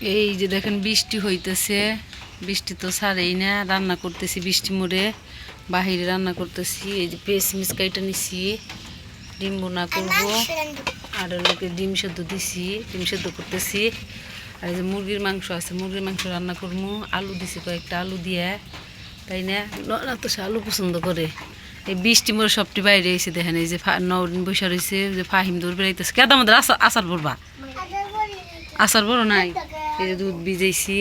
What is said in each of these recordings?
এই যে দেখেন বৃষ্টি হইতেছে, বৃষ্টি তো ছাড়েই না। রান্না করতেছি বৃষ্টি মোড়ে, বাহিরে রান্না করতেছি। এই যে পেঁয়াজ মিস কাইটা নিছি, ডিম বোনা করবো। আর লোকে ডিম সেদ্ধ দিছি, ডিম সেদ্ধ করতেছি। আর এই যে মুরগির মাংস আছে, মুরগির মাংস রান্না করবো। আলু দিছি কয়েকটা, আলু দিয়ে, তাই না? না তো সে আলু পছন্দ করে। এই বৃষ্টি মোড়ে সবটি বাইরে এসে দেখেন, এই যে নরিন বৈশা রয়েছে, যে ফাহিম দৌড় বেড়াইতেছে। কেদা আমাদের আচার পড়বা, আচার বড় নাই। এই যে দুধ ভিজাইছি,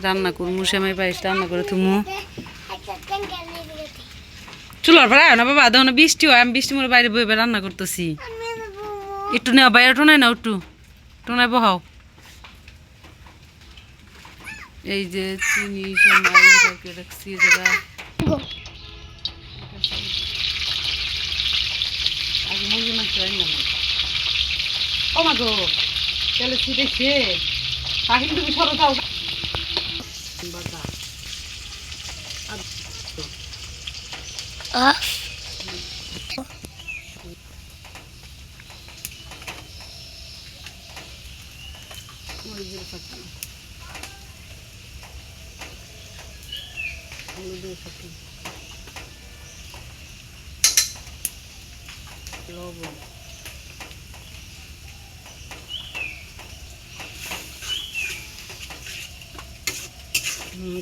রান্না করবো। সেমাই পায়েস রান্না করে থুমু। চুলার ভাড়া না বাবা, দেখো না বৃষ্টি হয়, আমি বৃষ্টি মোড়ে বাইরে বইবে রান্না করতেছি। একটু নেওয়া বাইরে টোনাই নাও, একটু টোনায় বহাও। এই যে চিনি সেমাই রাখছি জায়গা। আগে মুরগি মাংস রান্না না। ও মা গো, তাহলে ছিটেছে পাখিন, তুমি সরো যাও। মরিচের ফাঁকি, হলুদের ফাঁকি, লবণ,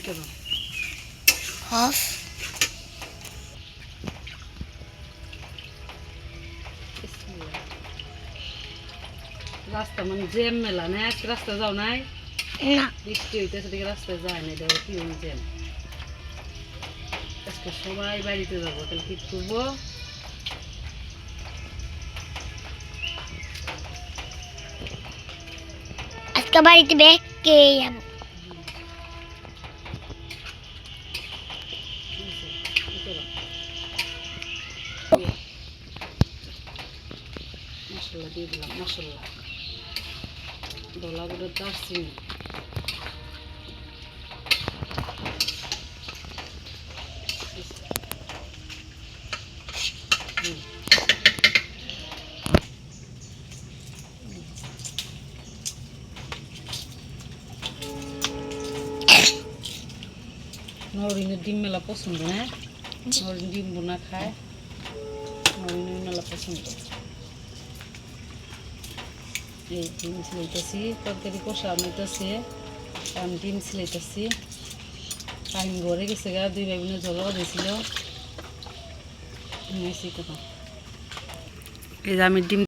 কেন রাস্তা মানে জ্যাম মেলা না, রাস্তা যাও নাই না, বৃষ্টি হইতেছে দিকে রাস্তায় যায় না। দেখো কি জ্যাম। আজকে সবাই বাড়িতে যাবো, তাহলে কি করবো? আজকে বাড়িতে বেকে যাব। মশলা দিয়ে দিলাম, মশলা ডলা গুঁড়ো, দারচিনি, নরিনের ডিম মেলা পছন্দ, হ্যাঁ নরিন ডিম বোনা খায়, নরিনের মেলা পছন্দ। এই ডিম ছিলাইতেছি, তরকারি কষা নিতেছে, আমি ডিম ছিলাইতেছি। টাইম ঘরে গেছে গা, দুই ভাই বোনের ঝগড়া দিয়েছিল। এই যে আমি ডিম